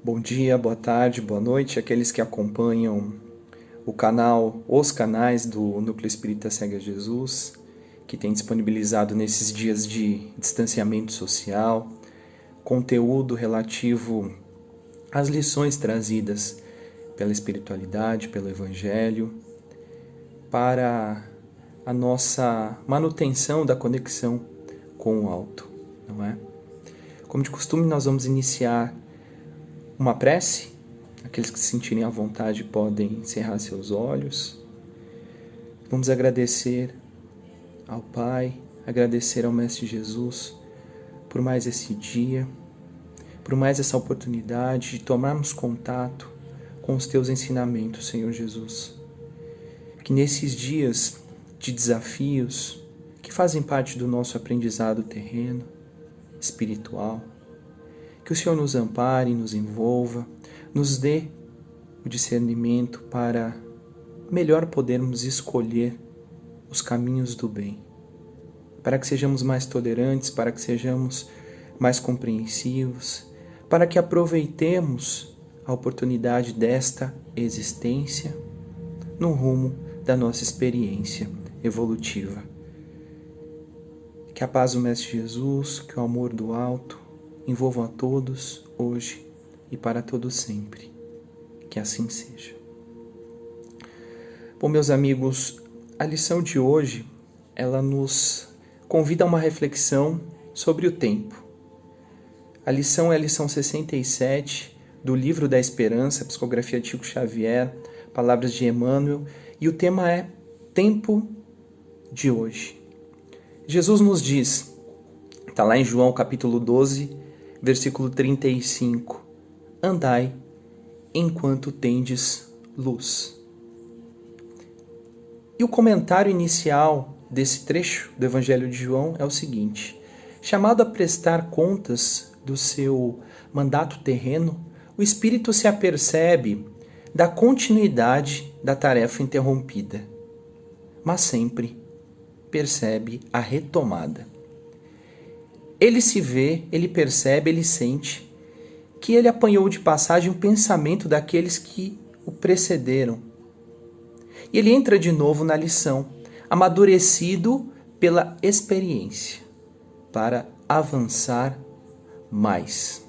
Bom dia, boa tarde, boa noite, aqueles que acompanham os canais do Núcleo Espírita Segue a Jesus, que tem disponibilizado nesses dias de distanciamento social, conteúdo relativo às lições trazidas pela espiritualidade, pelo Evangelho, para a nossa manutenção da conexão com o alto, não é? Como de costume, nós vamos iniciar uma prece. Aqueles que se sentirem à vontade podem encerrar seus olhos. Vamos agradecer ao Pai, agradecer ao Mestre Jesus por mais esse dia, por mais essa oportunidade de tomarmos contato com os Teus ensinamentos, Senhor Jesus. Que nesses dias de desafios que fazem parte do nosso aprendizado terreno, espiritual, que o Senhor nos ampare, nos envolva, nos dê o discernimento para melhor podermos escolher os caminhos do bem, para que sejamos mais tolerantes, para que sejamos mais compreensivos, para que aproveitemos a oportunidade desta existência no rumo da nossa experiência evolutiva. Que a paz do Mestre Jesus, que o amor do alto envolvam a todos, hoje e para todos sempre. Que assim seja. Bom, meus amigos, a lição de hoje, ela nos convida a uma reflexão sobre o tempo. A lição é a lição 67 do Livro da Esperança, Psicografia de Chico Xavier, Palavras de Emmanuel, e o tema é Tempo de hoje. Jesus nos diz, está lá em João capítulo 12, versículo 35, andai enquanto tendes luz. E o comentário inicial desse trecho do Evangelho de João é o seguinte: chamado a prestar contas do seu mandato terreno, o Espírito se apercebe da continuidade da tarefa interrompida, mas sempre percebe a retomada. Ele se vê, ele percebe, ele sente que ele apanhou de passagem o pensamento daqueles que o precederam. E ele entra de novo na lição, amadurecido pela experiência, para avançar mais.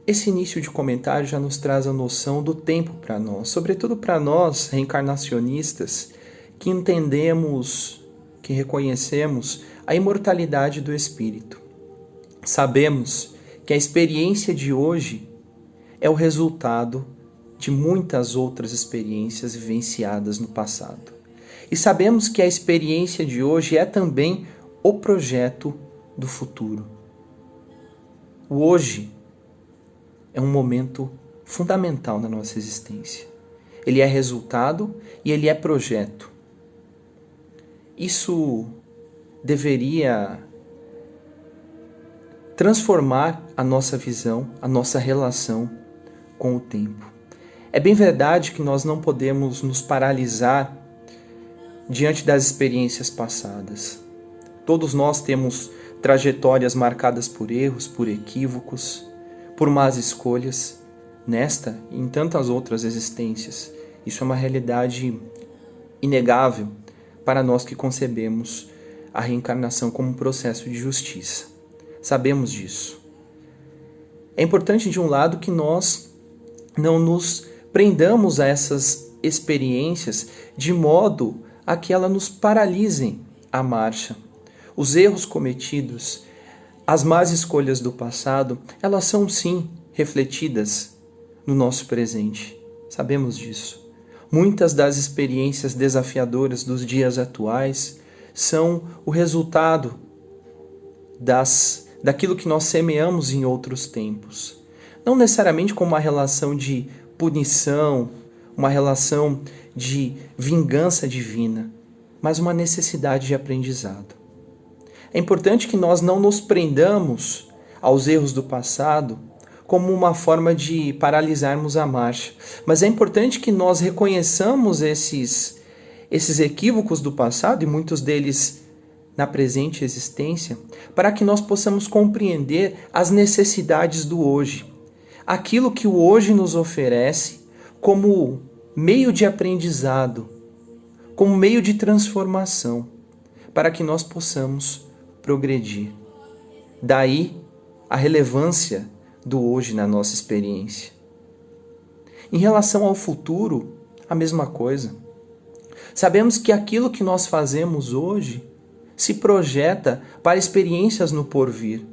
Esse início de comentário já nos traz a noção do tempo para nós, sobretudo para nós reencarnacionistas, que entendemos, que reconhecemos a imortalidade do espírito. Sabemos que a experiência de hoje é o resultado de muitas outras experiências vivenciadas no passado. E sabemos que a experiência de hoje é também o projeto do futuro. O hoje é um momento fundamental na nossa existência. Ele é resultado e ele é projeto. Isso deveria transformar a nossa visão, a nossa relação com o tempo. É bem verdade que nós não podemos nos paralisar diante das experiências passadas. Todos nós temos trajetórias marcadas por erros, por equívocos, por más escolhas, nesta e em tantas outras existências. Isso é uma realidade inegável para nós que concebemos a reencarnação como um processo de justiça. Sabemos disso. É importante, de um lado, que nós não nos prendamos a essas experiências de modo a que elas nos paralisem a marcha. Os erros cometidos, as más escolhas do passado, elas são sim refletidas no nosso presente. Sabemos disso. Muitas das experiências desafiadoras dos dias atuais são o resultado daquilo que nós semeamos em outros tempos. Não necessariamente com uma relação de punição, uma relação de vingança divina, mas uma necessidade de aprendizado. É importante que nós não nos prendamos aos erros do passado como uma forma de paralisarmos a marcha, mas é importante que nós reconheçamos esses equívocos do passado, e muitos deles na presente existência, para que nós possamos compreender as necessidades do hoje. Aquilo que o hoje nos oferece como meio de aprendizado, como meio de transformação, para que nós possamos progredir. Daí a relevância do hoje na nossa experiência. Em relação ao futuro, a mesma coisa. Sabemos que aquilo que nós fazemos hoje se projeta para experiências no porvir,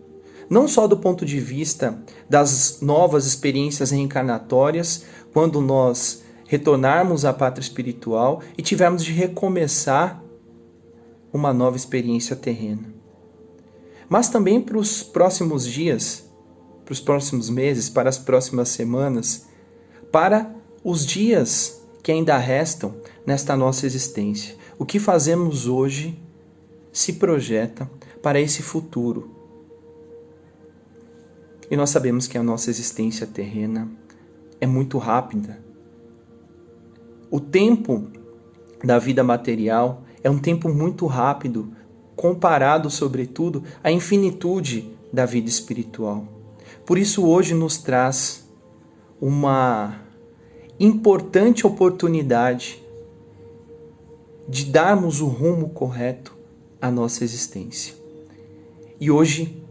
não só do ponto de vista das novas experiências reencarnatórias, quando nós retornarmos à pátria espiritual e tivermos de recomeçar uma nova experiência terrena, mas também para os próximos dias, para os próximos meses, para as próximas semanas, para os dias que ainda restam nesta nossa existência. O que fazemos hoje se projeta para esse futuro. E nós sabemos que a nossa existência terrena é muito rápida. O tempo da vida material é um tempo muito rápido, comparado, sobretudo, à infinitude da vida espiritual. Por isso, hoje nos traz uma importante oportunidade de darmos o rumo correto à nossa existência. E hoje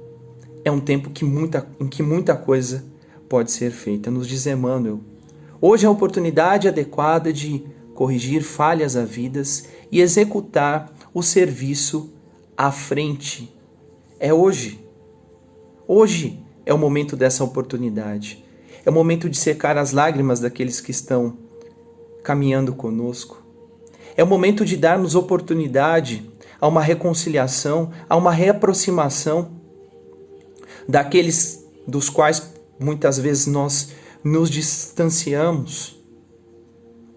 é um tempo em que muita coisa pode ser feita. Nos diz Emmanuel, hoje é a oportunidade adequada de corrigir falhas havidas e executar o serviço à frente. É hoje. Hoje é o momento dessa oportunidade. É o momento de secar as lágrimas daqueles que estão caminhando conosco. É o momento de darmos oportunidade a uma reconciliação, a uma reaproximação daqueles dos quais muitas vezes nós nos distanciamos.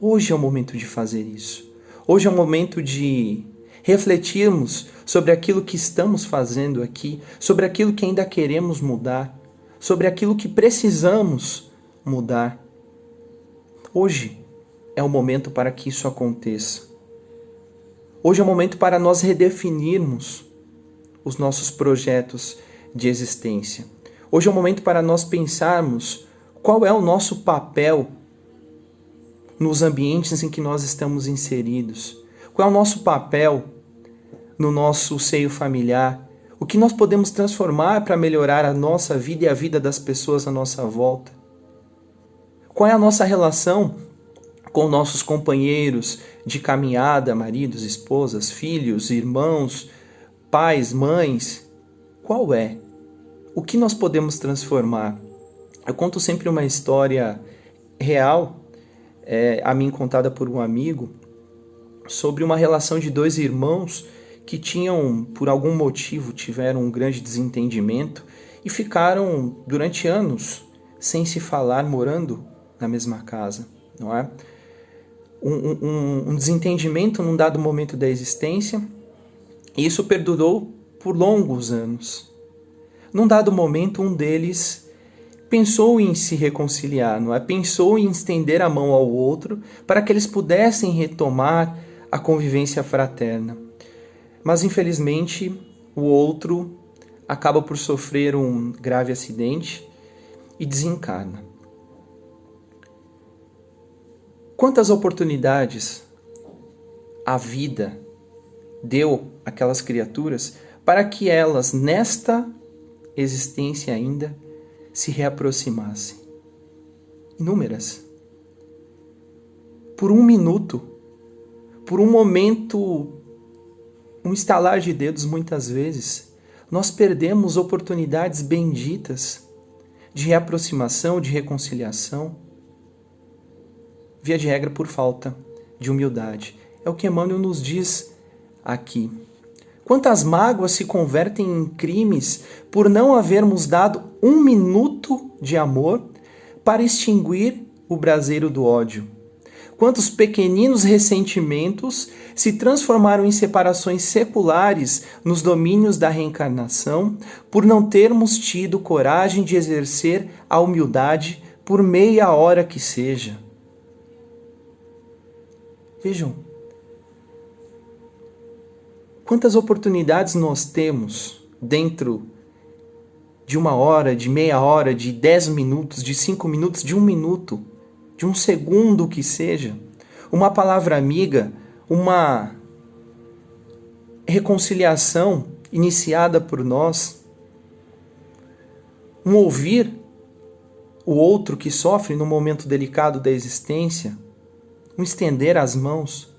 Hoje é o momento de fazer isso. Hoje é o momento de refletirmos sobre aquilo que estamos fazendo aqui, sobre aquilo que ainda queremos mudar, sobre aquilo que precisamos mudar. Hoje é o momento para que isso aconteça. Hoje é o momento para nós redefinirmos os nossos projetos de existência. Hoje é o momento para nós pensarmos qual é o nosso papel nos ambientes em que nós estamos inseridos. Qual é o nosso papel no nosso seio familiar? O que nós podemos transformar para melhorar a nossa vida e a vida das pessoas à nossa volta? Qual é a nossa relação com nossos companheiros de caminhada, maridos, esposas, filhos, irmãos, pais, mães? Qual é? O que nós podemos transformar? Eu conto sempre uma história real, a mim contada por um amigo, sobre uma relação de dois irmãos que por algum motivo, tiveram um grande desentendimento e ficaram durante anos sem se falar, morando na mesma casa, não é? Um desentendimento num dado momento da existência, e isso perdurou por longos anos. Num dado momento, um deles pensou em se reconciliar, não é? Pensou em estender a mão ao outro para que eles pudessem retomar a convivência fraterna. Mas, infelizmente, o outro acaba por sofrer um grave acidente e desencarna. Quantas oportunidades a vida deu àquelas criaturas para que elas, nesta existência ainda, se reaproximassem? Inúmeras. Por um minuto, por um momento, um estalar de dedos, muitas vezes, nós perdemos oportunidades benditas de reaproximação, de reconciliação, via de regra por falta de humildade. É o que Emmanuel nos diz aqui. Quantas mágoas se convertem em crimes por não havermos dado um minuto de amor para extinguir o braseiro do ódio? Quantos pequeninos ressentimentos se transformaram em separações seculares nos domínios da reencarnação por não termos tido coragem de exercer a humildade por meia hora que seja? Vejam, Quantas oportunidades nós temos dentro de 1 hora, de meia hora, de 10 minutos, de 5 minutos, de 1 minuto, de 1 segundo que seja, uma palavra amiga, uma reconciliação iniciada por nós, um ouvir o outro que sofre num momento delicado da existência, um estender as mãos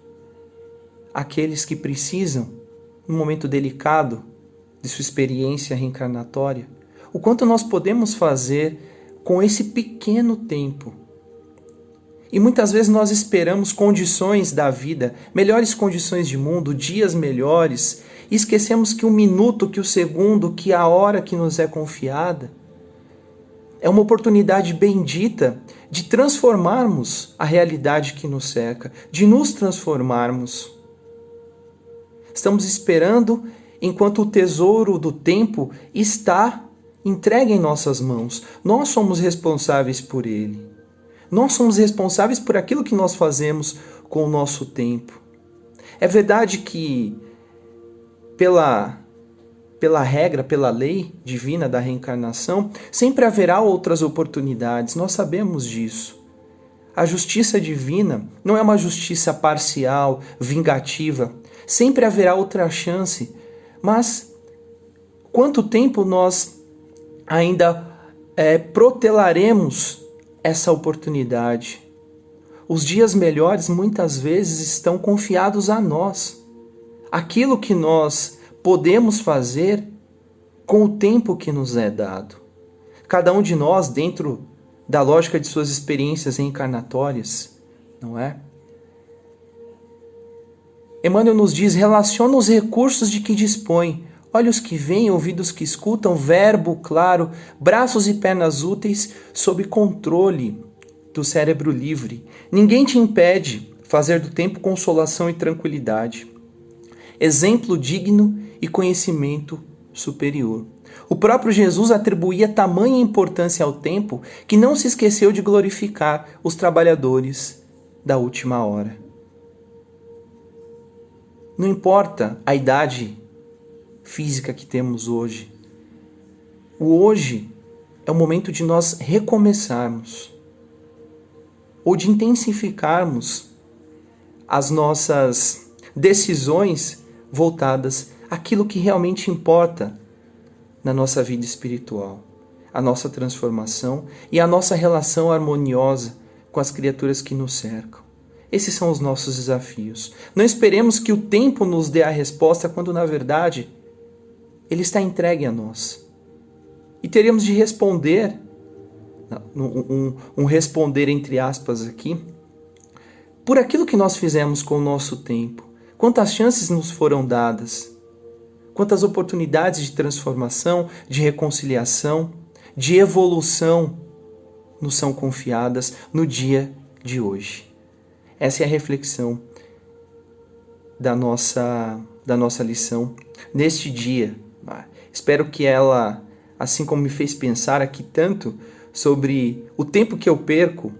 àqueles que precisam, num momento delicado de sua experiência reencarnatória. O quanto nós podemos fazer com esse pequeno tempo. E muitas vezes nós esperamos condições da vida, melhores condições de mundo, dias melhores, e esquecemos que o minuto, que o segundo, que a hora que nos é confiada é uma oportunidade bendita de transformarmos a realidade que nos cerca, de nos transformarmos. Estamos esperando enquanto o tesouro do tempo está entregue em nossas mãos. Nós somos responsáveis por ele. Nós somos responsáveis por aquilo que nós fazemos com o nosso tempo. É verdade que pela regra, pela lei divina da reencarnação, sempre haverá outras oportunidades, nós sabemos disso. A justiça divina não é uma justiça parcial, vingativa, sempre haverá outra chance, mas quanto tempo nós ainda protelaremos essa oportunidade? Os dias melhores muitas vezes estão confiados a nós. Aquilo que nós podemos fazer com o tempo que nos é dado. Cada um de nós, dentro da lógica de suas experiências reencarnatórias, não é? Emmanuel nos diz: relaciona os recursos de que dispõe, olhos que veem, ouvidos que escutam, verbo claro, braços e pernas úteis, sob controle do cérebro livre. Ninguém te impede fazer do tempo consolação e tranquilidade, exemplo digno e conhecimento superior. O próprio Jesus atribuía tamanha importância ao tempo que não se esqueceu de glorificar os trabalhadores da última hora. Não importa a idade física que temos hoje. O hoje é o momento de nós recomeçarmos ou de intensificarmos as nossas decisões voltadas àquilo que realmente importa na nossa vida espiritual, a nossa transformação e a nossa relação harmoniosa com as criaturas que nos cercam. Esses são os nossos desafios. Não esperemos que o tempo nos dê a resposta quando, na verdade, ele está entregue a nós. E teremos de responder, um responder entre aspas aqui, por aquilo que nós fizemos com o nosso tempo. Quantas chances nos foram dadas? Quantas oportunidades de transformação, de reconciliação, de evolução nos são confiadas no dia de hoje? Essa é a reflexão da nossa lição neste dia. Espero que ela, assim como me fez pensar aqui tanto sobre o tempo que eu perco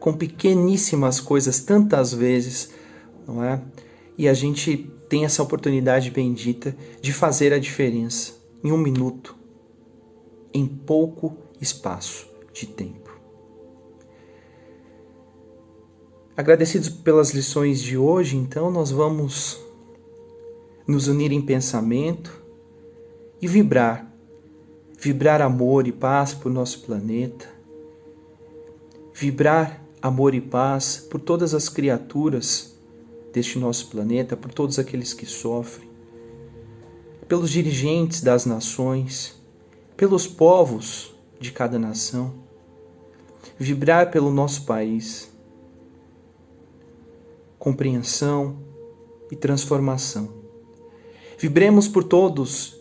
com pequeníssimas coisas tantas vezes, não é? E a gente tem essa oportunidade bendita de fazer a diferença em 1 minuto, em pouco espaço de tempo. Agradecidos pelas lições de hoje, então, nós vamos nos unir em pensamento e vibrar amor e paz por nosso planeta, vibrar amor e paz por todas as criaturas deste nosso planeta, por todos aqueles que sofrem, pelos dirigentes das nações, pelos povos de cada nação, vibrar pelo nosso país, compreensão e transformação. Vibremos por todas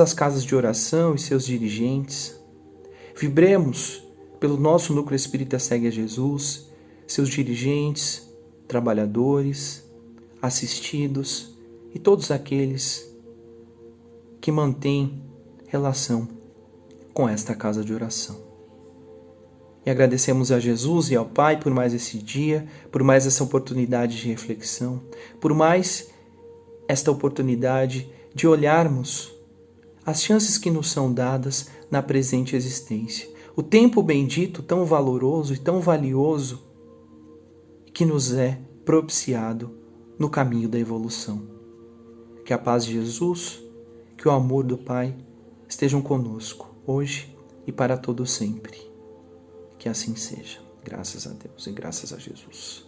as casas de oração e seus dirigentes. Vibremos pelo nosso Núcleo Espírita Segue a Jesus, seus dirigentes, trabalhadores, assistidos e todos aqueles que mantêm relação com esta casa de oração. E agradecemos a Jesus e ao Pai por mais esse dia, por mais essa oportunidade de reflexão, por mais esta oportunidade de olharmos as chances que nos são dadas na presente existência. O tempo bendito, tão valoroso e tão valioso, que nos é propiciado no caminho da evolução. Que a paz de Jesus, que o amor do Pai estejam conosco, hoje e para todo sempre. Que assim seja. Graças a Deus e graças a Jesus.